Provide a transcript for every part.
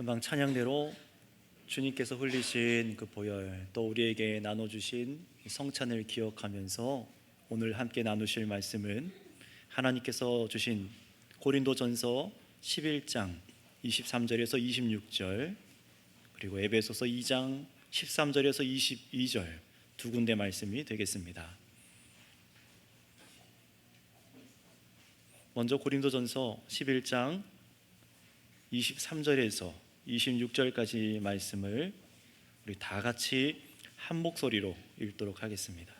금방 찬양대로 주님께서 흘리신 그 보혈, 또 우리에게 나눠주신 성찬을 기억하면서 오늘 함께 나누실 말씀은 하나님께서 주신 고린도전서 11장 23절에서 26절, 그리고 에베소서 2장 13절에서 22절 두 군데 말씀이 되겠습니다. 먼저 고린도전서 11장 23절에서 26절까지 말씀을 우리 다 같이 한 목소리로 읽도록 하겠습니다.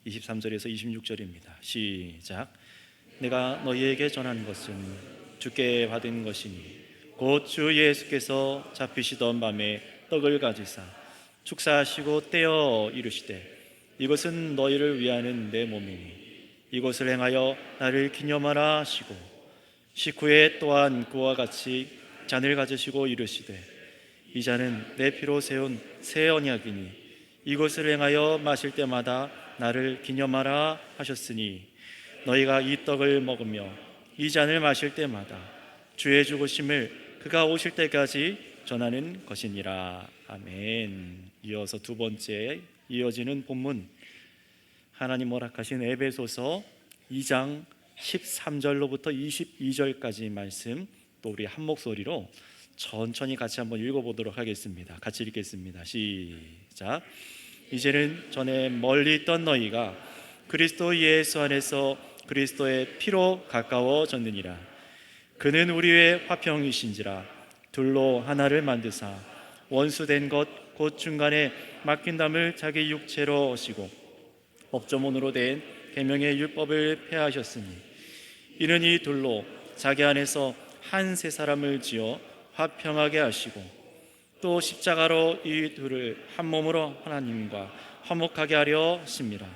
23절에서 26절입니다. 시작. 내가 너희에게 전하는 것은 주께 받은 것이니 곧 주 예수께서 잡히시던 밤에 떡을 가지사 축사하시고 떼어 이르시되 이것은 너희를 위하는 내 몸이니 이것을 행하여 나를 기념하라 하시고 식후에 또한 그와 같이 잔을 가지시고 이르시되 이 잔은 내 피로 세운 새 언약이니 이것을 행하여 마실 때마다 나를 기념하라 하셨으니 너희가 이 떡을 먹으며 이 잔을 마실 때마다 주의 죽으심을 그가 오실 때까지 전하는 것이니라. 아멘. 이어서 두 번째 이어지는 본문, 하나님 허락하신 에베소서 2장 13절로부터 22절까지 말씀, 또 우리 한 목소리로 천천히 같이 한번 읽어보도록 하겠습니다. 같이 읽겠습니다. 시작. 이제는 전에 멀리 있던 너희가 그리스도 예수 안에서 그리스도의 피로 가까워졌느니라. 그는 우리의 화평이신지라 둘로 하나를 만드사 원수된 것 곧 중간에 맡긴 담을 자기 육체로 오시고 법조문으로 된 계명의 율법을 폐하셨으니 이는 이 둘로 자기 안에서 한 세 사람을 지어 화평하게 하시고 또 십자가로 이 둘을 한 몸으로 하나님과 화목하게 하려 하심이라.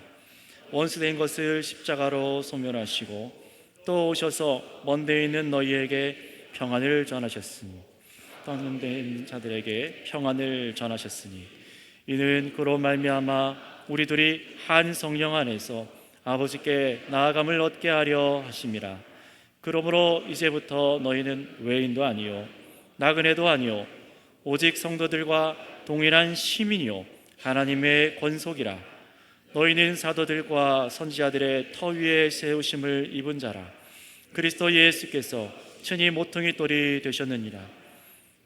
원수된 것을 십자가로 소멸하시고 또 오셔서 먼데 있는 너희에게 평안을 전하셨으니 떠난 자들에게 평안을 전하셨으니 이는 그로 말미암아 우리들이 한 성령 안에서 아버지께 나아감을 얻게 하려 하심이라. 그러므로 이제부터 너희는 외인도 아니요 나그네도 아니요 오직 성도들과 동일한 시민이요 하나님의 권속이라. 너희는 사도들과 선지자들의 터 위에 세우심을 입은 자라. 그리스도 예수께서 친히 모퉁이 돌이 되셨느니라.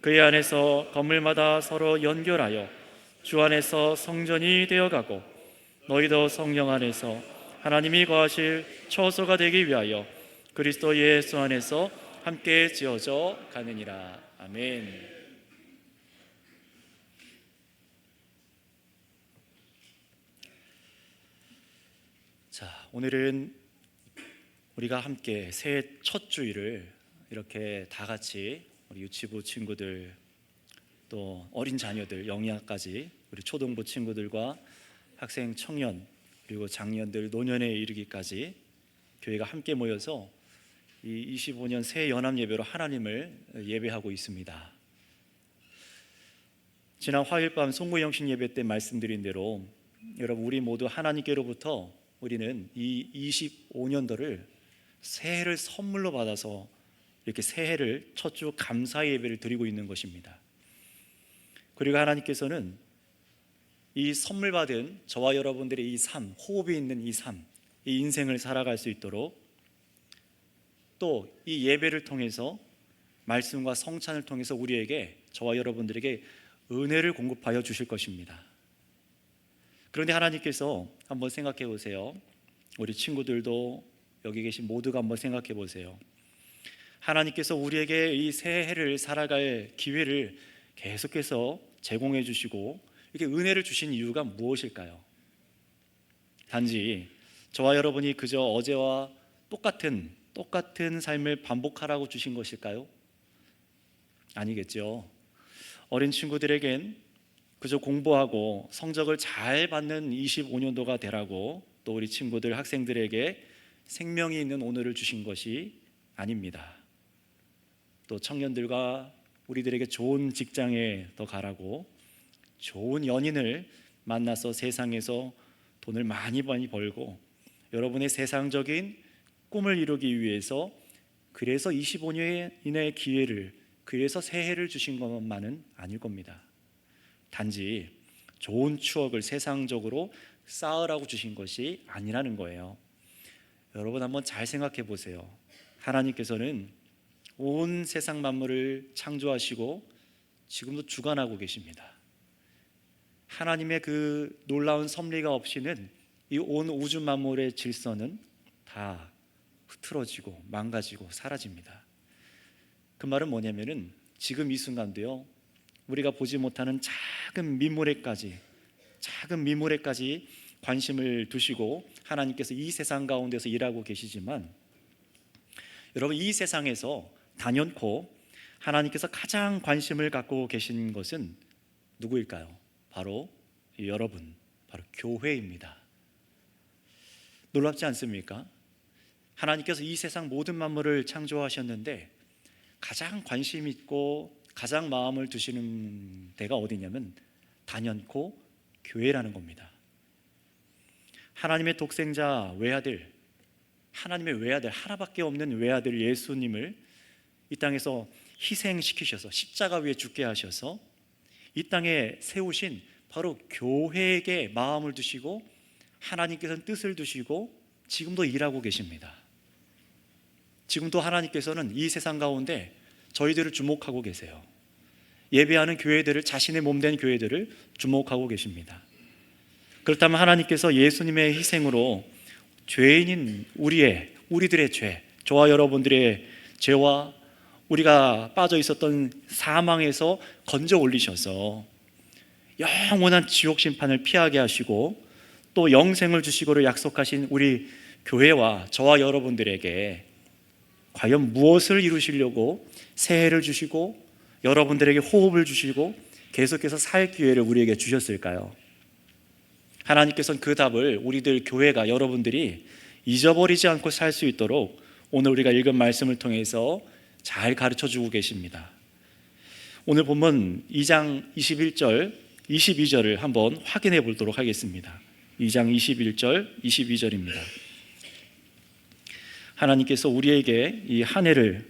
그의 안에서 건물마다 서로 연결하여 주 안에서 성전이 되어가고 너희도 성령 안에서 하나님이 거하실 처소가 되기 위하여 그리스도 예수 안에서 함께 지어져 가느니라. 아멘. 자, 오늘은 우리가 함께 새해 첫 주일을 이렇게 다 같이 우리 유치부 친구들, 또 어린 자녀들, 영양까지 우리 초등부 친구들과 학생, 청년, 그리고 장년들, 노년에 이르기까지 교회가 함께 모여서 이 25년 새해 연합 예배로 하나님을 예배하고 있습니다. 지난 화요일 밤 송구 영신 예배 때 말씀드린 대로 여러분, 우리 모두 하나님께로부터 우리는 이 25년도를 새해를 선물로 받아서 이렇게 새해를 첫 주 감사의 예배를 드리고 있는 것입니다. 그리고 하나님께서는 이 선물 받은 저와 여러분들의 이 삶, 호흡이 있는 이 삶, 이 인생을 살아갈 수 있도록 또 이 예배를 통해서 말씀과 성찬을 통해서 우리에게, 저와 여러분들에게 은혜를 공급하여 주실 것입니다. 그런데 하나님께서 한번 생각해 보세요. 우리 친구들도 여기 계신 모두가 한번 생각해 보세요. 하나님께서 우리에게 이 새해를 살아갈 기회를 계속해서 제공해 주시고 이렇게 은혜를 주신 이유가 무엇일까요? 단지 저와 여러분이 그저 어제와 똑같은 삶을 반복하라고 주신 것일까요? 아니겠죠. 어린 친구들에겐 그저 공부하고 성적을 잘 받는 25년도가 되라고, 또 우리 친구들, 학생들에게 생명이 있는 오늘을 주신 것이 아닙니다. 또 청년들과 우리들에게 좋은 직장에 더 가라고, 좋은 연인을 만나서 세상에서 돈을 많이 벌고 여러분의 세상적인 꿈을 이루기 위해서 그래서 25년 이내의 기회를, 그래서 새해를 주신 것만은 아닐 겁니다. 단지 좋은 추억을 세상적으로 쌓으라고 주신 것이 아니라는 거예요. 여러분 한번 잘 생각해 보세요. 하나님께서는 온 세상 만물을 창조하시고 지금도 주관하고 계십니다. 하나님의 그 놀라운 섭리가 없이는 이 온 우주 만물의 질서는 다 흐트러지고 망가지고 사라집니다. 그 말은 뭐냐면은 지금 이 순간도요, 우리가 보지 못하는 작은 민물에까지 관심을 두시고 하나님께서 이 세상 가운데서 일하고 계시지만, 여러분 이 세상에서 단연코 하나님께서 가장 관심을 갖고 계신 것은 누구일까요? 바로 여러분, 바로 교회입니다. 놀랍지 않습니까? 하나님께서 이 세상 모든 만물을 창조하셨는데 가장 관심 있고 가장 마음을 두시는 데가 어디냐면 단연코 교회라는 겁니다. 하나님의 독생자 외아들, 하나님의 외아들, 하나밖에 없는 외아들 예수님을 이 땅에서 희생시키셔서 십자가 위에 죽게 하셔서 이 땅에 세우신 바로 교회에게 마음을 두시고 하나님께서는 뜻을 두시고 지금도 일하고 계십니다. 지금도 하나님께서는 이 세상 가운데 저희들을 주목하고 계세요. 예배하는 교회들을, 자신의 몸된 교회들을 주목하고 계십니다. 그렇다면 하나님께서 예수님의 희생으로 죄인인 우리들의 죄, 저와 여러분들의 죄와 우리가 빠져 있었던 사망에서 건져 올리셔서 영원한 지옥 심판을 피하게 하시고 또 영생을 주시고를 약속하신 우리 교회와 저와 여러분들에게 과연 무엇을 이루시려고 새해를 주시고 여러분들에게 호흡을 주시고 계속해서 살 기회를 우리에게 주셨을까요? 하나님께서는 그 답을 우리들 교회가, 여러분들이 잊어버리지 않고 살 수 있도록 오늘 우리가 읽은 말씀을 통해서 잘 가르쳐주고 계십니다. 오늘 본문 2장 21절, 22절을 한번 확인해 보도록 하겠습니다. 2장 21절, 22절입니다. 하나님께서 우리에게 이 한 해를,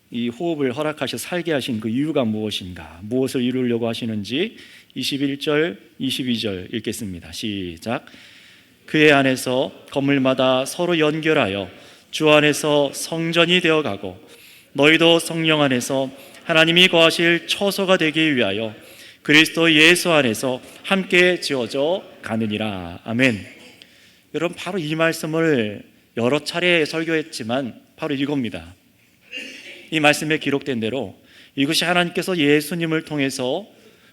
이 호흡을 허락하셔 살게 하신 그 이유가 무엇인가, 무엇을 이루려고 하시는지 21절, 22절 읽겠습니다. 시작. 그의 안에서 건물마다 서로 연결하여 주 안에서 성전이 되어가고 너희도 성령 안에서 하나님이 거하실 처소가 되기 위하여 그리스도 예수 안에서 함께 지어져 가느니라. 아멘. 여러분 바로 이 말씀을 여러 차례 설교했지만 바로 이겁니다. 이 말씀에 기록된 대로 이것이 하나님께서 예수님을 통해서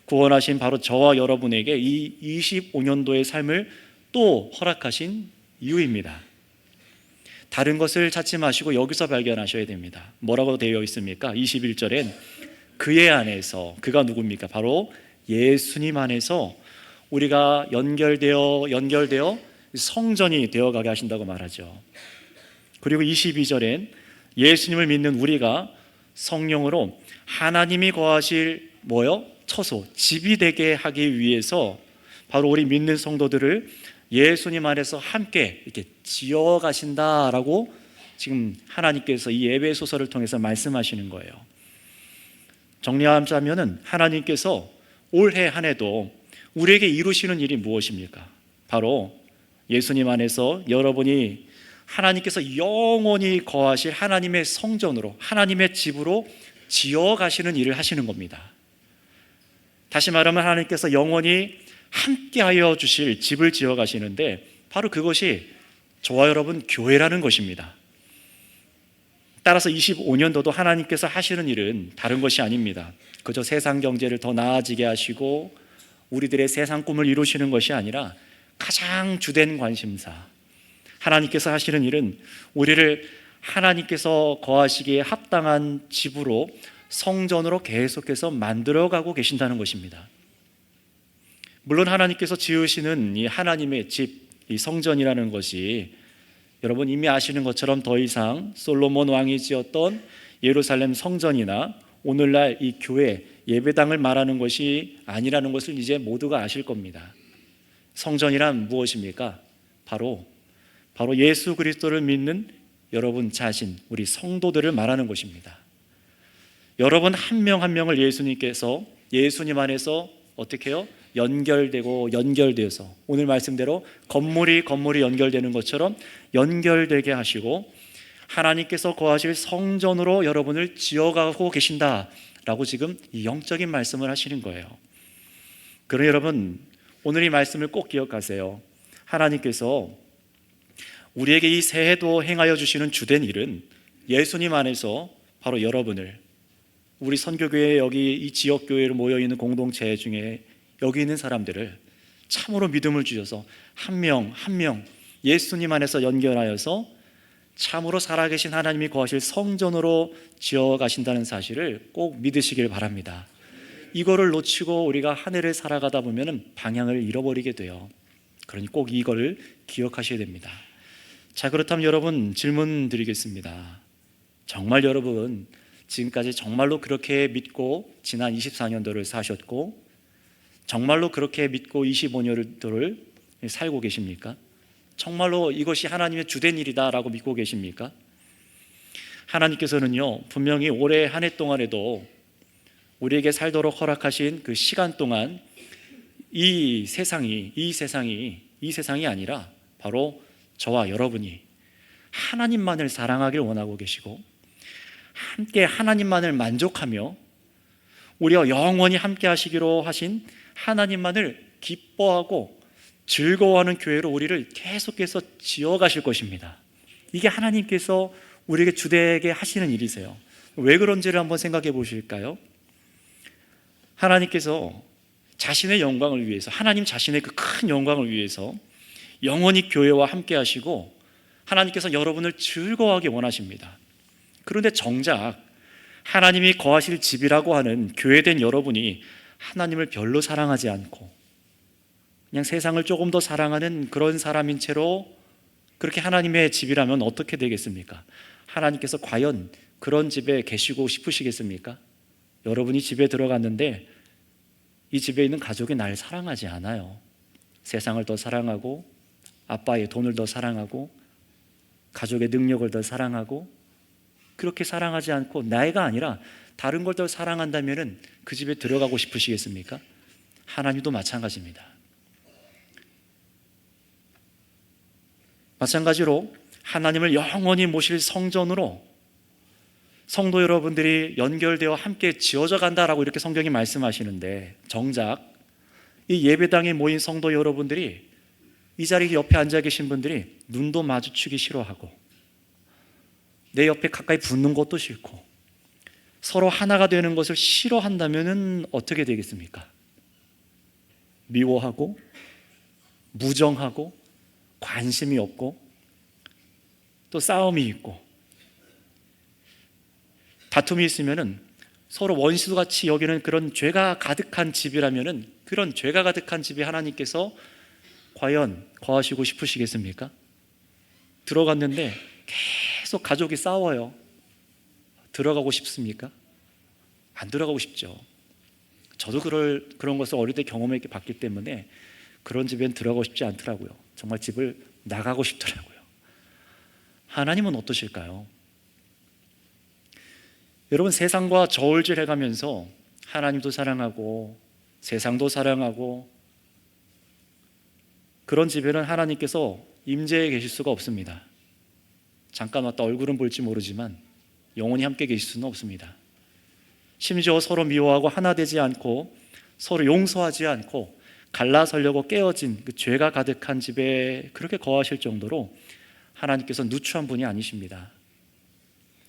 구원하신 바로 저와 여러분에게 이 25년도의 삶을 또 허락하신 이유입니다. 다른 것을 찾지 마시고 여기서 발견하셔야 됩니다. 뭐라고 되어 있습니까? 21절엔 그의 안에서, 그가 누굽니까? 바로 예수님 안에서 우리가 연결되어 성전이 되어가게 하신다고 말하죠. 그리고 22절엔 예수님을 믿는 우리가 성령으로 하나님이 거하실 처소, 집이 되게 하기 위해서 바로 우리 믿는 성도들을 예수님 안에서 함께 이렇게 지어가신다라고 지금 하나님께서 이 에베소서를 통해서 말씀하시는 거예요. 정리하자면은 하나님께서 올해 한 해도 우리에게 이루시는 일이 무엇입니까? 바로 예수님 안에서 여러분이 하나님께서 영원히 거하실 하나님의 성전으로, 하나님의 집으로 지어가시는 일을 하시는 겁니다. 다시 말하면 하나님께서 영원히 함께하여 주실 집을 지어가시는데 바로 그것이 저와 여러분 교회라는 것입니다. 따라서 25년도도 하나님께서 하시는 일은 다른 것이 아닙니다. 그저 세상 경제를 더 나아지게 하시고 우리들의 세상 꿈을 이루시는 것이 아니라 가장 주된 관심사, 하나님께서 하시는 일은 우리를 하나님께서 거하시기에 합당한 집으로, 성전으로 계속해서 만들어가고 계신다는 것입니다. 물론 하나님께서 지으시는 이 하나님의 집, 이 성전이라는 것이 여러분 이미 아시는 것처럼 더 이상 솔로몬 왕이 지었던 예루살렘 성전이나 오늘날 이 교회, 예배당을 말하는 것이 아니라는 것을 이제 모두가 아실 겁니다. 성전이란 무엇입니까? 바로 예수 그리스도를 믿는 여러분 자신, 우리 성도들을 말하는 것입니다. 여러분 한 명 한 명을 예수님께서 예수님 안에서 어떻게 해요? 연결되고 연결되어서 오늘 말씀대로 건물이 연결되는 것처럼 연결되게 하시고 하나님께서 거하실 성전으로 여러분을 지어가고 계신다라고 지금 이 영적인 말씀을 하시는 거예요. 그러니 여러분 오늘 이 말씀을 꼭 기억하세요. 하나님께서 우리에게 이 새해도 행하여 주시는 주된 일은 예수님 안에서 바로 여러분을, 우리 선교교회 여기 이 지역교회로 모여있는 공동체 중에 여기 있는 사람들을 참으로 믿음을 주셔서 한 명 한 명 예수님 안에서 연결하여서 참으로 살아계신 하나님이 거하실 성전으로 지어가신다는 사실을 꼭 믿으시길 바랍니다. 이거를 놓치고 우리가 한 해를 살아가다 보면 방향을 잃어버리게 돼요. 그러니 꼭 이거를 기억하셔야 됩니다. 자, 그렇다면 여러분 질문 드리겠습니다. 정말 여러분 지금까지 정말로 그렇게 믿고 지난 24년도를 사셨고 정말로 그렇게 믿고 25년도를 살고 계십니까? 정말로 이것이 하나님의 주된 일이다라고 믿고 계십니까? 하나님께서는요 분명히 올해 한 해 동안에도 우리에게 살도록 허락하신 그 시간 동안 이 세상이 아니라 바로 저와 여러분이 하나님만을 사랑하길 원하고 계시고 함께 하나님만을 만족하며 우리와 영원히 함께 하시기로 하신 하나님만을 기뻐하고 즐거워하는 교회로 우리를 계속해서 지어가실 것입니다. 이게 하나님께서 우리에게 주되게 하시는 일이세요. 왜 그런지를 한번 생각해 보실까요? 하나님께서 자신의 영광을 위해서, 하나님 자신의 그 큰 영광을 위해서 영원히 교회와 함께 하시고 하나님께서 여러분을 즐거워하게 원하십니다. 그런데 정작 하나님이 거하실 집이라고 하는 교회된 여러분이 하나님을 별로 사랑하지 않고 그냥 세상을 조금 더 사랑하는 그런 사람인 채로 그렇게 하나님의 집이라면 어떻게 되겠습니까? 하나님께서 과연 그런 집에 계시고 싶으시겠습니까? 여러분이 집에 들어갔는데 이 집에 있는 가족이 날 사랑하지 않아요. 세상을 더 사랑하고 아빠의 돈을 더 사랑하고 가족의 능력을 더 사랑하고 그렇게 사랑하지 않고 나이가 아니라 다른 걸 더 사랑한다면 그 집에 들어가고 싶으시겠습니까? 하나님도 마찬가지입니다. 마찬가지로 하나님을 영원히 모실 성전으로 성도 여러분들이 연결되어 함께 지어져 간다라고 이렇게 성경이 말씀하시는데 정작 이 예배당에 모인 성도 여러분들이 이 자리 옆에 앉아 계신 분들이 눈도 마주치기 싫어하고 내 옆에 가까이 붙는 것도 싫고 서로 하나가 되는 것을 싫어한다면 어떻게 되겠습니까? 미워하고 무정하고 관심이 없고 또 싸움이 있고 다툼이 있으면 서로 원수같이 여기는 그런 죄가 가득한 집이라면 그런 죄가 가득한 집에 하나님께서 과연 거하시고 싶으시겠습니까? 들어갔는데 계속 가족이 싸워요. 들어가고 싶습니까? 안 들어가고 싶죠. 저도 그런 것을 어릴 때 경험했게 봤기 때문에 그런 집엔 들어가고 싶지 않더라고요. 정말 집을 나가고 싶더라고요. 하나님은 어떠실까요? 여러분 세상과 저울질 해가면서 하나님도 사랑하고 세상도 사랑하고 그런 집에는 하나님께서 임재해 계실 수가 없습니다. 잠깐 왔다 얼굴은 볼지 모르지만 영원히 함께 계실 수는 없습니다. 심지어 서로 미워하고 하나 되지 않고 서로 용서하지 않고 갈라서려고 깨어진 그 죄가 가득한 집에 그렇게 거하실 정도로 하나님께서 누추한 분이 아니십니다.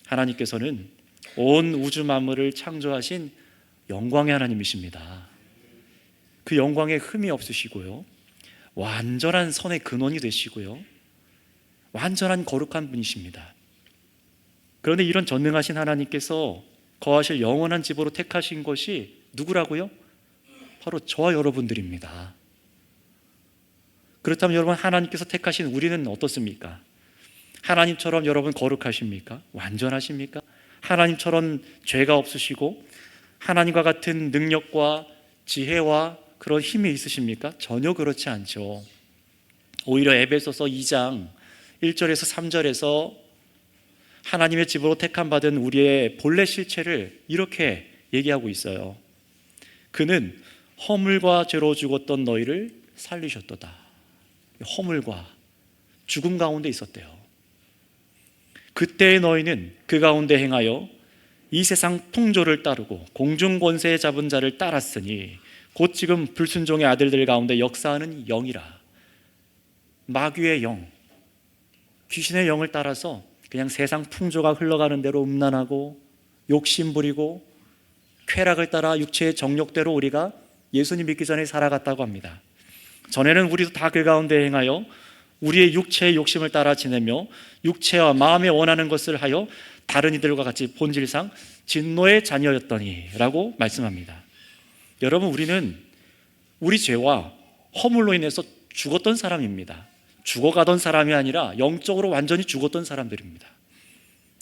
하나님께서는 온 우주 만물을 창조하신 영광의 하나님이십니다. 그 영광에 흠이 없으시고요, 완전한 선의 근원이 되시고요, 완전한 거룩한 분이십니다. 그런데 이런 전능하신 하나님께서 거하실 영원한 집으로 택하신 것이 누구라고요? 바로 저와 여러분들입니다. 그렇다면 여러분 하나님께서 택하신 우리는 어떻습니까? 하나님처럼 여러분 거룩하십니까? 완전하십니까? 하나님처럼 죄가 없으시고 하나님과 같은 능력과 지혜와 그런 힘이 있으십니까? 전혀 그렇지 않죠. 오히려 에베소서 2장 1절에서 3절에서 하나님의 집으로 택함받은 우리의 본래 실체를 이렇게 얘기하고 있어요. 그는 허물과 죄로 죽었던 너희를 살리셨도다. 허물과 죽음 가운데 있었대요. 그때의 너희는 그 가운데 행하여 이 세상 풍조를 따르고 공중 권세에 잡은 자를 따랐으니 곧 지금 불순종의 아들들 가운데 역사하는 영이라. 마귀의 영, 귀신의 영을 따라서 그냥 세상 풍조가 흘러가는 대로 음란하고 욕심 부리고 쾌락을 따라 육체의 정욕대로 우리가 예수님 믿기 전에 살아갔다고 합니다. 전에는 우리도 다 그 가운데 행하여 우리의 육체의 욕심을 따라 지내며 육체와 마음에 원하는 것을 하여 다른 이들과 같이 본질상 진노의 자녀였더니 라고 말씀합니다. 여러분, 우리는 우리 죄와 허물로 인해서 죽었던 사람입니다. 죽어가던 사람이 아니라 영적으로 완전히 죽었던 사람들입니다.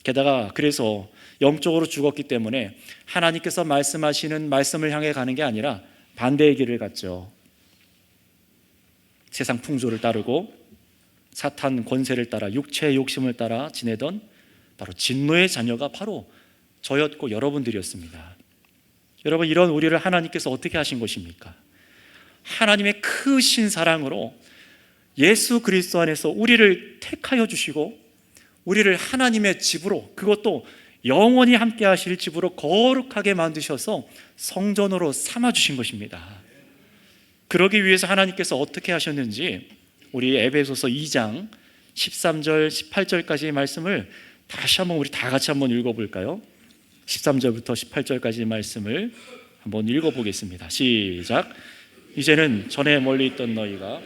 게다가 그래서 영적으로 죽었기 때문에 하나님께서 말씀하시는 말씀을 향해 가는 게 아니라 반대의 길을 갔죠. 세상 풍조를 따르고 사탄 권세를 따라 육체의 욕심을 따라 지내던 바로 진노의 자녀가 바로 저였고 여러분들이었습니다. 여러분, 이런 우리를 하나님께서 어떻게 하신 것입니까? 하나님의 크신 사랑으로 예수 그리스도 안에서 우리를 택하여 주시고 우리를 하나님의 집으로, 그것도 영원히 함께 하실 집으로 거룩하게 만드셔서 성전으로 삼아주신 것입니다. 그러기 위해서 하나님께서 어떻게 하셨는지 우리 에베소서 2장 13절 18절까지의 말씀을 다시 한번 우리 다 같이 한번 읽어볼까요? 13절부터 18절까지의 말씀을 한번 읽어보겠습니다. 시작. 이제는 전에 멀리 있던 너희가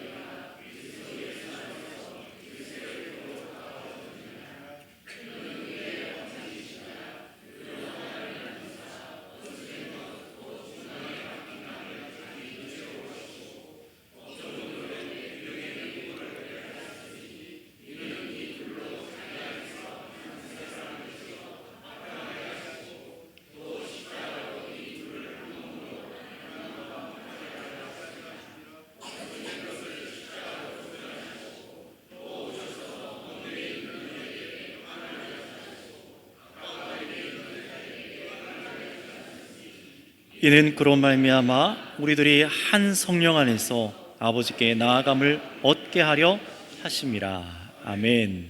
이는 그로 말미암아 우리들이 한 성령 안에서 아버지께 나아감을 얻게 하려 하심이라. 아멘.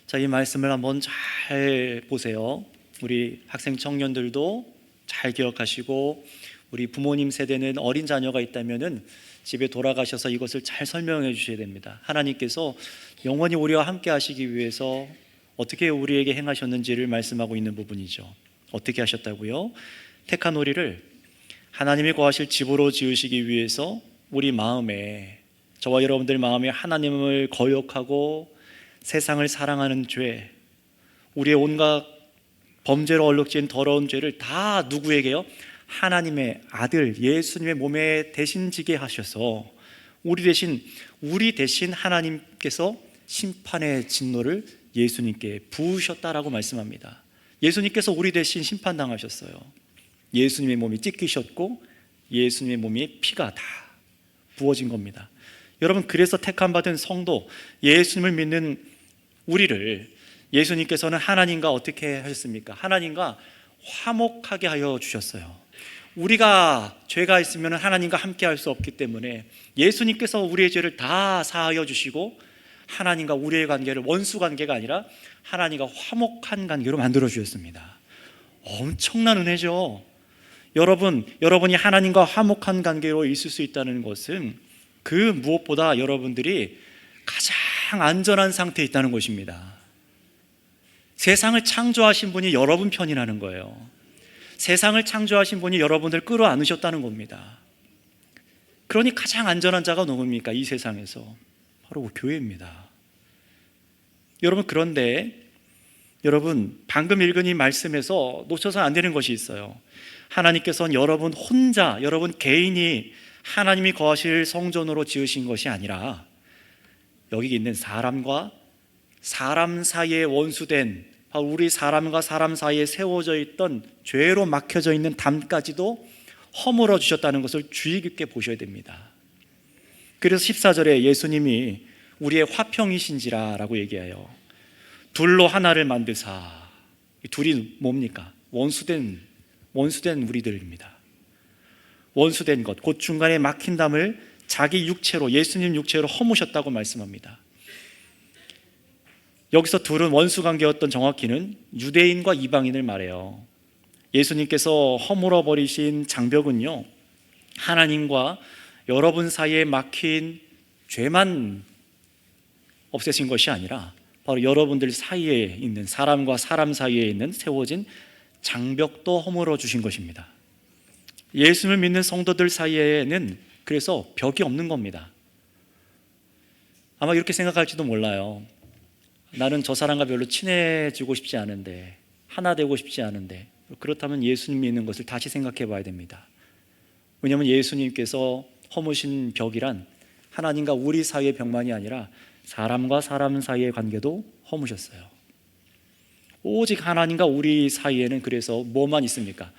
자, 이 말씀을 한번 잘 보세요. 우리 학생 청년들도 잘 기억하시고 우리 부모님 세대는 어린 자녀가 있다면은 집에 돌아가셔서 이것을 잘 설명해 주셔야 됩니다. 하나님께서 영원히 우리와 함께 하시기 위해서 어떻게 우리에게 행하셨는지를 말씀하고 있는 부분이죠. 어떻게 하셨다고요? 택한 우리를 하나님이 거하실 집으로 지으시기 위해서 우리 마음에, 저와 여러분들 마음에 하나님을 거역하고 세상을 사랑하는 죄, 우리의 온갖 범죄로 얼룩진 더러운 죄를 다 누구에게요? 하나님의 아들 예수님의 몸에 대신 지게 하셔서 우리 대신 하나님께서 심판의 진노를 예수님께 부으셨다라고 말씀합니다. 예수님께서 우리 대신 심판당하셨어요. 예수님의 몸이 찢기셨고 예수님의 몸에 피가 다 부어진 겁니다. 여러분, 그래서 택함받은 성도, 예수님을 믿는 우리를 예수님께서는 하나님과 어떻게 하셨습니까? 하나님과 화목하게 하여 주셨어요. 우리가 죄가 있으면 하나님과 함께 할 수 없기 때문에 예수님께서 우리의 죄를 다 사하여 주시고 하나님과 우리의 관계를 원수 관계가 아니라 하나님과 화목한 관계로 만들어 주셨습니다. 엄청난 은혜죠. 여러분이 하나님과 화목한 관계로 있을 수 있다는 것은 그 무엇보다 여러분들이 가장 안전한 상태에 있다는 것입니다. 세상을 창조하신 분이 여러분 편이라는 거예요. 세상을 창조하신 분이 여러분들 끌어안으셨다는 겁니다. 그러니 가장 안전한 자가 누굽니까? 이 세상에서 바로 교회입니다. 여러분, 그런데 여러분, 방금 읽은 이 말씀에서 놓쳐서 안 되는 것이 있어요. 하나님께서는 여러분 혼자, 여러분 개인이 하나님이 거하실 성전으로 지으신 것이 아니라 여기 있는 사람과 사람 사이에 원수된, 바로 우리 사람과 사람 사이에 세워져 있던 죄로 막혀져 있는 담까지도 허물어 주셨다는 것을 주의 깊게 보셔야 됩니다. 그래서 14절에 예수님이 우리의 화평이신지라 라고 얘기해요. 둘로 하나를 만드사. 이 둘이 뭡니까? 원수된 우리들입니다. 원수된 것, 곧 중간에 막힌 담을 자기 육체로, 예수님 육체로 허무셨다고 말씀합니다. 여기서 둘은 원수 관계였던 정확히는 유대인과 이방인을 말해요. 예수님께서 허물어 버리신 장벽은요, 하나님과 여러분 사이에 막힌 죄만 없애신 것이 아니라 바로 여러분들 사이에 있는, 사람과 사람 사이에 있는 세워진 장벽도 허물어 주신 것입니다. 예수를 믿는 성도들 사이에는 그래서 벽이 없는 겁니다. 아마 이렇게 생각할지도 몰라요. 나는 저 사람과 별로 친해지고 싶지 않은데, 하나 되고 싶지 않은데, 그렇다면 예수님 믿는 것을 다시 생각해 봐야 됩니다. 왜냐하면 예수님께서 허무신 벽이란 하나님과 우리 사이의 벽만이 아니라 사람과 사람 사이의 관계도 허무셨어요. 오직 하나님과 우리 사이에는 그래서 뭐만 있습니까?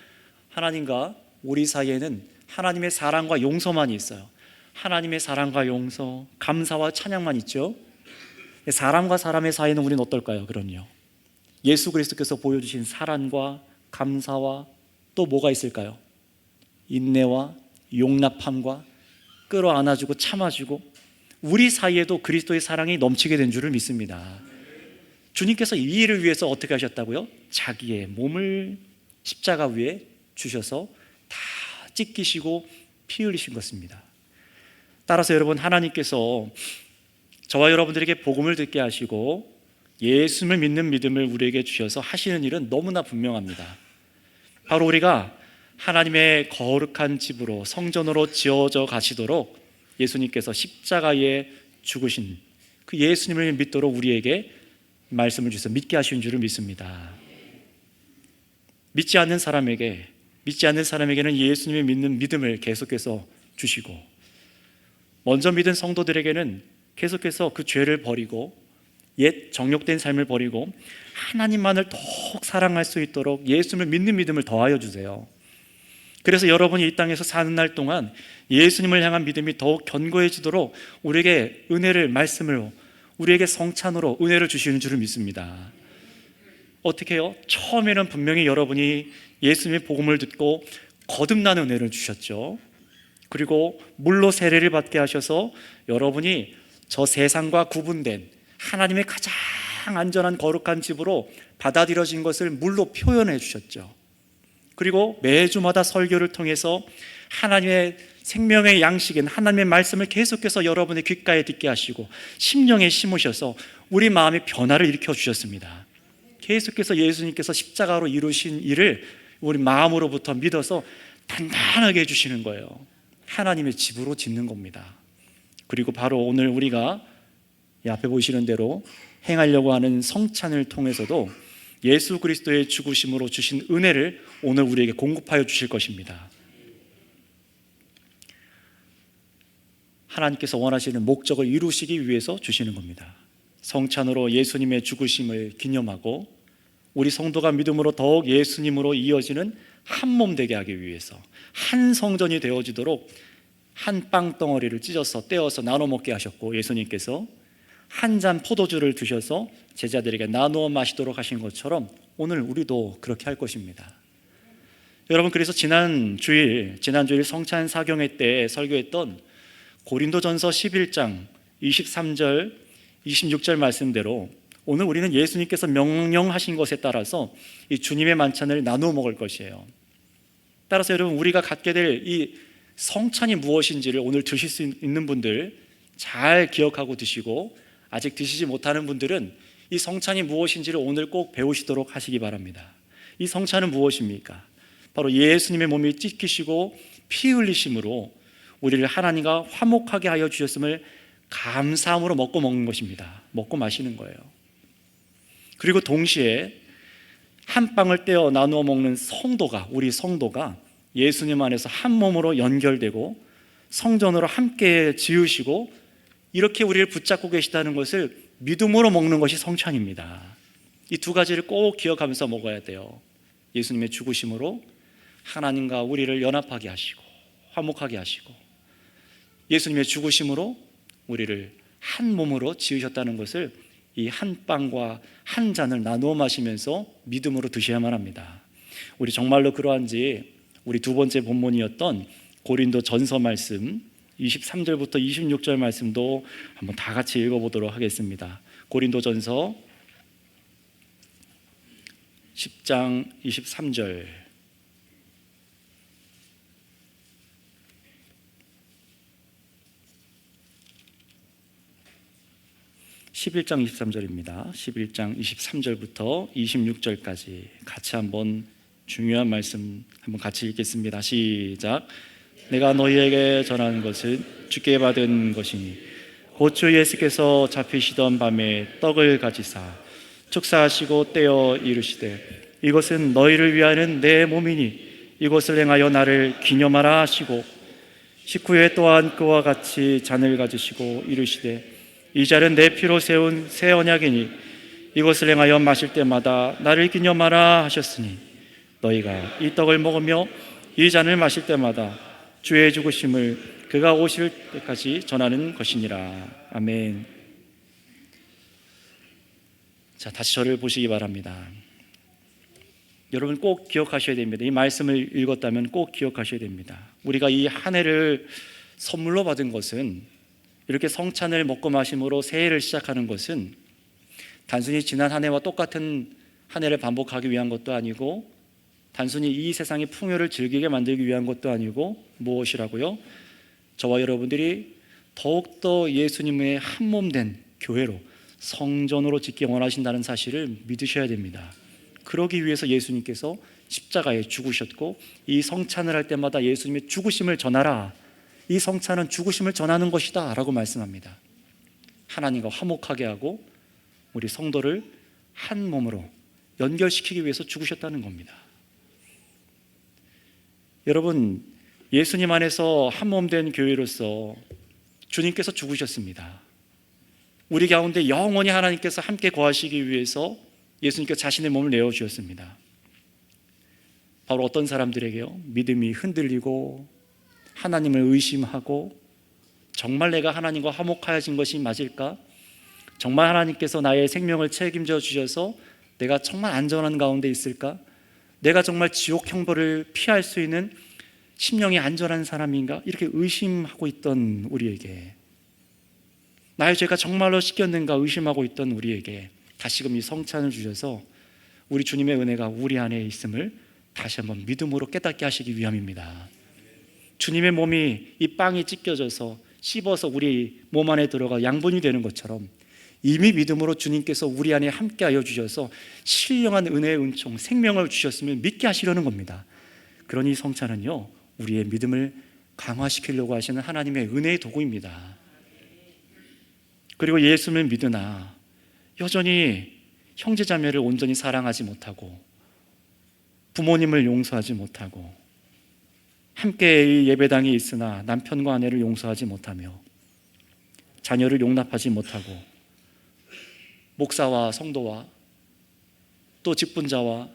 하나님과 우리 사이에는 하나님의 사랑과 용서만이 있어요. 하나님의 사랑과 용서, 감사와 찬양만 있죠. 사람과 사람의 사이는 우리는 어떨까요? 그럼요, 예수 그리스도께서 보여주신 사랑과 감사와 또 뭐가 있을까요? 인내와 용납함과 끌어안아주고 참아주고, 우리 사이에도 그리스도의 사랑이 넘치게 된 줄을 믿습니다. 주님께서 이 일을 위해서 어떻게 하셨다고요? 자기의 몸을 십자가 위에 주셔서 다 찢기시고 피 흘리신 것입니다. 따라서 여러분, 하나님께서 저와 여러분들에게 복음을 듣게 하시고 예수를 믿는 믿음을 우리에게 주셔서 하시는 일은 너무나 분명합니다. 바로 우리가 하나님의 거룩한 집으로, 성전으로 지어져 가시도록 예수님께서 십자가에 죽으신 그 예수님을 믿도록 우리에게 말씀을 주셔서 믿게 하신 줄을 믿습니다. 믿지 않는 사람에게는 예수님을 믿는 믿음을 계속해서 주시고, 먼저 믿은 성도들에게는 계속해서 그 죄를 버리고 옛 정욕된 삶을 버리고 하나님만을 더욱 사랑할 수 있도록 예수님을 믿는 믿음을 더하여 주세요. 그래서 여러분이 이 땅에서 사는 날 동안 예수님을 향한 믿음이 더욱 견고해지도록 우리에게 은혜를, 말씀을, 우리에게 성찬으로 은혜를 주시는 줄을 믿습니다. 어떻게 해요? 처음에는 분명히 여러분이 예수님의 복음을 듣고 거듭나는 은혜를 주셨죠. 그리고 물로 세례를 받게 하셔서 여러분이 저 세상과 구분된 하나님의 가장 안전한 거룩한 집으로 받아들여진 것을 물로 표현해 주셨죠. 그리고 매주마다 설교를 통해서 하나님의 생명의 양식인 하나님의 말씀을 계속해서 여러분의 귓가에 듣게 하시고 심령에 심으셔서 우리 마음의 변화를 일으켜 주셨습니다. 계속해서 예수님께서 십자가로 이루신 일을 우리 마음으로부터 믿어서 단단하게 해주시는 거예요. 하나님의 집으로 짓는 겁니다. 그리고 바로 오늘 우리가 이 앞에 보시는 대로 행하려고 하는 성찬을 통해서도 예수 그리스도의 죽으심으로 주신 은혜를 오늘 우리에게 공급하여 주실 것입니다. 하나님께서 원하시는 목적을 이루시기 위해서 주시는 겁니다. 성찬으로 예수님의 죽으심을 기념하고 우리 성도가 믿음으로 더욱 예수님으로 이어지는 한 몸 되게 하기 위해서, 한 성전이 되어지도록 한 빵덩어리를 찢어서 떼어서 나눠 먹게 하셨고, 예수님께서 한 잔 포도주를 드셔서 제자들에게 나누어 마시도록 하신 것처럼 오늘 우리도 그렇게 할 것입니다. 여러분, 그래서 지난주일 성찬 사경회 때 설교했던 고린도전서 11장 23절 26절 말씀대로 오늘 우리는 예수님께서 명령하신 것에 따라서 이 주님의 만찬을 나누어 먹을 것이에요. 따라서 여러분, 우리가 갖게 될 이 성찬이 무엇인지를 오늘 드실 수 있는 분들 잘 기억하고 드시고, 아직 드시지 못하는 분들은 이 성찬이 무엇인지를 오늘 꼭 배우시도록 하시기 바랍니다. 이 성찬은 무엇입니까? 바로 예수님의 몸이 찢기시고 피 흘리심으로 우리를 하나님과 화목하게 하여 주셨음을 감사함으로 먹고 먹는 것입니다. 먹고 마시는 거예요. 그리고 동시에 한 빵을 떼어 나누어 먹는 우리 성도가 예수님 안에서 한 몸으로 연결되고 성전으로 함께 지으시고 이렇게 우리를 붙잡고 계시다는 것을 믿음으로 먹는 것이 성찬입니다. 이 두 가지를 꼭 기억하면서 먹어야 돼요. 예수님의 죽으심으로 하나님과 우리를 연합하게 하시고 화목하게 하시고, 예수님의 죽으심으로 우리를 한 몸으로 지으셨다는 것을 이 한 빵과 한 잔을 나누어 마시면서 믿음으로 드셔야만 합니다. 우리 정말로 그러한지 우리 두 번째 본문이었던 고린도 전서 말씀 23절부터 26절 말씀도 한번 다 같이 읽어보도록 하겠습니다. 고린도 전서 10장 23절, 11장 23절입니다. 11장 23절부터 26절까지 같이 한번 중요한 말씀 한번 같이 읽겠습니다. 시작. 내가 너희에게 전하는 것은 주께 받은 것이니 곧 주 예수께서 잡히시던 밤에 떡을 가지사 축사하시고 떼어 이르시되 이것은 너희를 위하는 내 몸이니 이것을 행하여 나를 기념하라 하시고 식후에 또한 그와 같이 잔을 가지시고 이르시되 이 잔은 내 피로 세운 새 언약이니 이것을 행하여 마실 때마다 나를 기념하라 하셨으니 너희가 이 떡을 먹으며 이 잔을 마실 때마다 주의 죽으심을 그가 오실 때까지 전하는 것이니라. 아멘. 자, 다시 저를 보시기 바랍니다. 여러분 꼭 기억하셔야 됩니다. 이 말씀을 읽었다면 꼭 기억하셔야 됩니다. 우리가 이 한 해를 선물로 받은 것은, 이렇게 성찬을 먹고 마심으로 새해를 시작하는 것은 단순히 지난 한 해와 똑같은 한 해를 반복하기 위한 것도 아니고, 단순히 이 세상의 풍요를 즐기게 만들기 위한 것도 아니고, 무엇이라고요? 저와 여러분들이 더욱더 예수님의 한 몸 된 교회로, 성전으로 짓기 원하신다는 사실을 믿으셔야 됩니다. 그러기 위해서 예수님께서 십자가에 죽으셨고, 이 성찬을 할 때마다 예수님의 죽으심을 전하라, 이 성찬은 죽으심을 전하는 것이다 라고 말씀합니다. 하나님과 화목하게 하고 우리 성도를 한 몸으로 연결시키기 위해서 죽으셨다는 겁니다. 여러분, 예수님 안에서 한 몸 된 교회로서 주님께서 죽으셨습니다. 우리 가운데 영원히 하나님께서 함께 거하시기 위해서 예수님께서 자신의 몸을 내어주셨습니다. 바로 어떤 사람들에게요? 믿음이 흔들리고 하나님을 의심하고, 정말 내가 하나님과 화목하여진 것이 맞을까? 정말 하나님께서 나의 생명을 책임져 주셔서 내가 정말 안전한 가운데 있을까? 내가 정말 지옥 형벌을 피할 수 있는 심령이 안전한 사람인가? 이렇게 의심하고 있던 우리에게, 나의 죄가 정말로 씻겼는가 의심하고 있던 우리에게 다시금 이 성찬을 주셔서 우리 주님의 은혜가 우리 안에 있음을 다시 한번 믿음으로 깨닫게 하시기 위함입니다. 주님의 몸이 이 빵이 찢겨져서 씹어서 우리 몸 안에 들어가 양분이 되는 것처럼, 이미 믿음으로 주님께서 우리 안에 함께하여 주셔서 신령한 은혜의 은총, 생명을 주셨으면 믿게 하시려는 겁니다. 그러니 성찬은요, 우리의 믿음을 강화시키려고 하시는 하나님의 은혜의 도구입니다. 그리고 예수님을 믿으나 여전히 형제자매를 온전히 사랑하지 못하고, 부모님을 용서하지 못하고, 함께 예배당에 있으나 남편과 아내를 용서하지 못하며, 자녀를 용납하지 못하고, 목사와 성도와 또 직분자와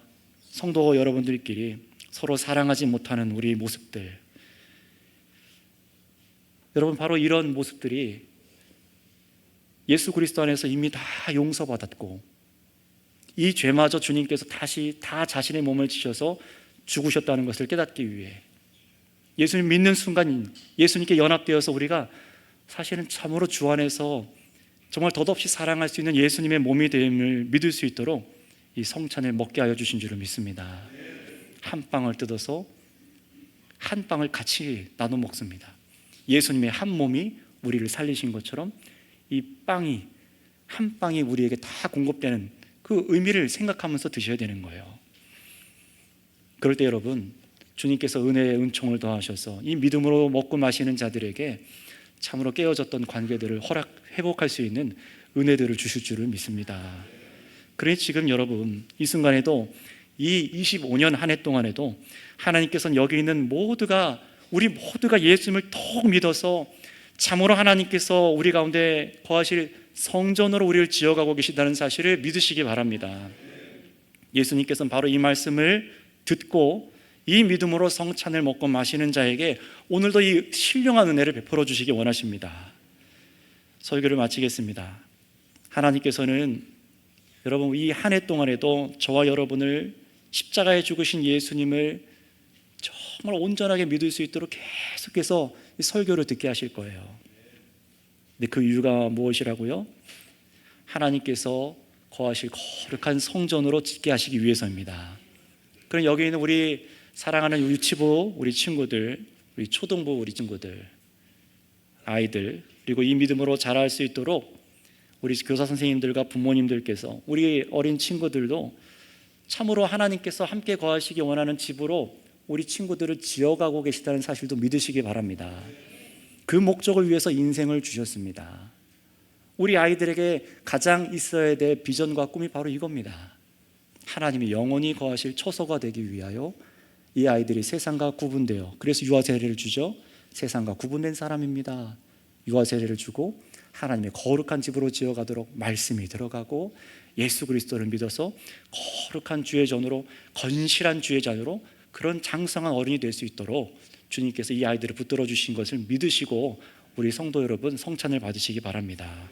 성도 여러분들끼리 서로 사랑하지 못하는 우리 모습들, 여러분, 바로 이런 모습들이 예수 그리스도 안에서 이미 다 용서받았고, 이 죄마저 주님께서 다시 다 자신의 몸을 지셔서 죽으셨다는 것을 깨닫기 위해, 예수님 믿는 순간 예수님께 연합되어서 우리가 사실은 참으로 주 안에서 정말 덧없이 사랑할 수 있는 예수님의 몸이 됨을 믿을 수 있도록 이 성찬을 먹게 하여 주신 줄을 믿습니다. 한 빵을 뜯어서 한 빵을 같이 나눠 먹습니다. 예수님의 한 몸이 우리를 살리신 것처럼 이 빵이, 한 빵이 우리에게 다 공급되는 그 의미를 생각하면서 드셔야 되는 거예요. 그럴 때 여러분, 주님께서 은혜의 은총을 더하셔서 이 믿음으로 먹고 마시는 자들에게 참으로 깨어졌던 관계들을 회복할 수 있는 은혜들을 주실 줄을 믿습니다. 그래, 지금 여러분 이 순간에도, 이 25년 한 해 동안에도 하나님께서는 여기 있는 우리 모두가 예수님을 더욱 믿어서 참으로 하나님께서 우리 가운데 거하실 성전으로 우리를 지어가고 계시다는 사실을 믿으시기 바랍니다. 예수님께서는 바로 이 말씀을 듣고 이 믿음으로 성찬을 먹고 마시는 자에게 오늘도 이 신령한 은혜를 베풀어 주시기 원하십니다. 설교를 마치겠습니다. 하나님께서는 여러분 이 한 해 동안에도 저와 여러분을 십자가에 죽으신 예수님을 정말 온전하게 믿을 수 있도록 계속해서 설교를 듣게 하실 거예요. 근데 그 이유가 무엇이라고요? 하나님께서 거하실 거룩한 성전으로 짓게 하시기 위해서입니다. 그럼 여기 있는 우리 사랑하는 유치부 우리 친구들, 우리 초등부 우리 친구들, 아이들, 그리고 이 믿음으로 자랄 수 있도록 우리 교사 선생님들과 부모님들께서 우리 어린 친구들도 참으로 하나님께서 함께 거하시기 원하는 집으로 우리 친구들을 지어가고 계시다는 사실도 믿으시기 바랍니다. 그 목적을 위해서 인생을 주셨습니다. 우리 아이들에게 가장 있어야 될 비전과 꿈이 바로 이겁니다. 하나님이 영원히 거하실 처소가 되기 위하여 이 아이들이 세상과 구분되어, 그래서 유아 세례를 주죠. 세상과 구분된 사람입니다. 유아 세례를 주고 하나님의 거룩한 집으로 지어가도록 말씀이 들어가고 예수 그리스도를 믿어서 거룩한 주의 전으로, 건실한 주의 자녀로 그런 장성한 어른이 될 수 있도록 주님께서 이 아이들을 붙들어 주신 것을 믿으시고 우리 성도 여러분 성찬을 받으시기 바랍니다.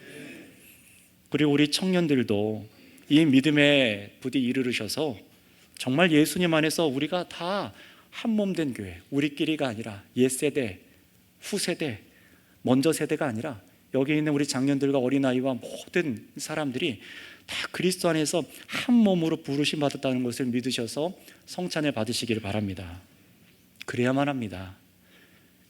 그리고 우리 청년들도 이 믿음에 부디 이르르셔서 정말 예수님 안에서 우리가 다 한 몸 된 교회, 우리끼리가 아니라 옛세대, 후세대, 먼저 세대가 아니라 여기 있는 우리 장년들과 어린아이와 모든 사람들이 다 그리스도 안에서 한 몸으로 부르심 받았다는 것을 믿으셔서 성찬을 받으시기를 바랍니다. 그래야만 합니다.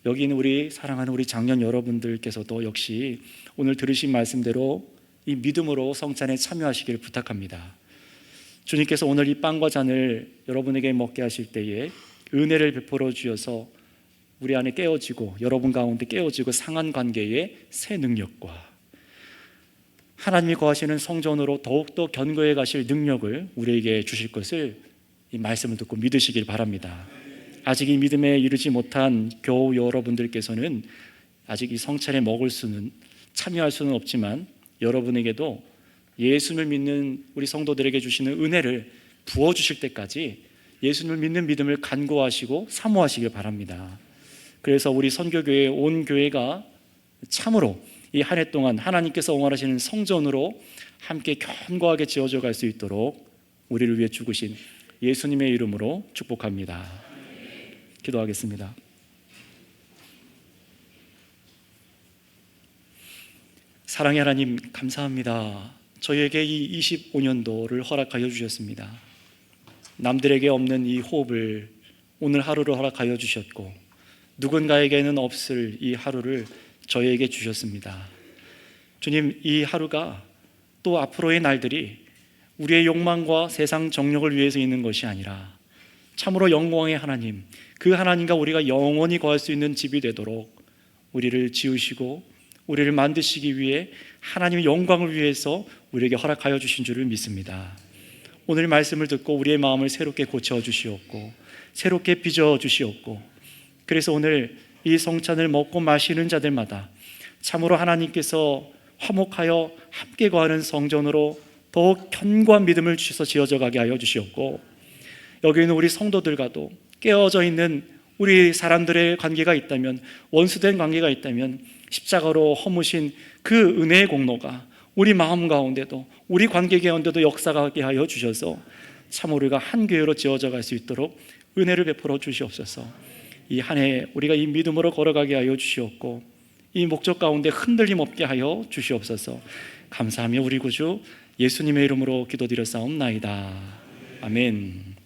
여기 있는 우리 사랑하는 우리 장년 여러분들께서도 역시 오늘 들으신 말씀대로 이 믿음으로 성찬에 참여하시기를 부탁합니다. 주님께서 오늘 이 빵과 잔을 여러분에게 먹게 하실 때에 은혜를 베풀어 주셔서 우리 안에 깨어지고 여러분 가운데 깨어지고 상한 관계의 새 능력과 하나님이 거하시는 성전으로 더욱더 견고해 가실 능력을 우리에게 주실 것을 이 말씀을 듣고 믿으시길 바랍니다. 아직 이 믿음에 이르지 못한 교우 여러분들께서는 아직 이 성찬에 먹을 수는 참여할 수는 없지만 여러분에게도 예수님을 믿는 우리 성도들에게 주시는 은혜를 부어주실 때까지 예수님을 믿는 믿음을 간구하시고 사모하시길 바랍니다. 그래서 우리 선교교회 온 교회가 참으로 이 한 해 동안 하나님께서 원하시는 성전으로 함께 견고하게 지어져 갈 수 있도록 우리를 위해 죽으신 예수님의 이름으로 축복합니다. 기도하겠습니다. 사랑의 하나님 감사합니다. 저희에게 이 25년도를 허락하여 주셨습니다. 남들에게 없는 이 호흡을 오늘 하루를 허락하여 주셨고 누군가에게는 없을 이 하루를 저희에게 주셨습니다. 주님, 이 하루가 또 앞으로의 날들이 우리의 욕망과 세상 정욕을 위해서 있는 것이 아니라 참으로 영광의 하나님, 그 하나님과 우리가 영원히 거할 수 있는 집이 되도록 우리를 지으시고 우리를 만드시기 위해 하나님의 영광을 위해서 우리에게 허락하여 주신 줄을 믿습니다. 오늘 말씀을 듣고 우리의 마음을 새롭게 고쳐 주시옵고 새롭게 빚어 주시옵고 그래서 오늘 이 성찬을 먹고 마시는 자들마다 참으로 하나님께서 화목하여 함께 거하는 성전으로 더욱 견고한 믿음을 주셔서 지어져 가게 하여 주시옵고 여기 있는 우리 성도들과도 깨어져 있는 우리 사람들의 관계가 있다면 원수된 관계가 있다면 십자가로 허무신 그 은혜의 공로가 우리 마음 가운데도 우리 관계 가운데도 역사하게 하여 주셔서 참 우리가 한 교회로 지어져 갈 수 있도록 은혜를 베풀어 주시옵소서. 이 한 해 우리가 이 믿음으로 걸어가게 하여 주시옵고 이 목적 가운데 흔들림 없게 하여 주시옵소서. 감사하며 우리 구주 예수님의 이름으로 기도드렸사옵나이다. 아멘.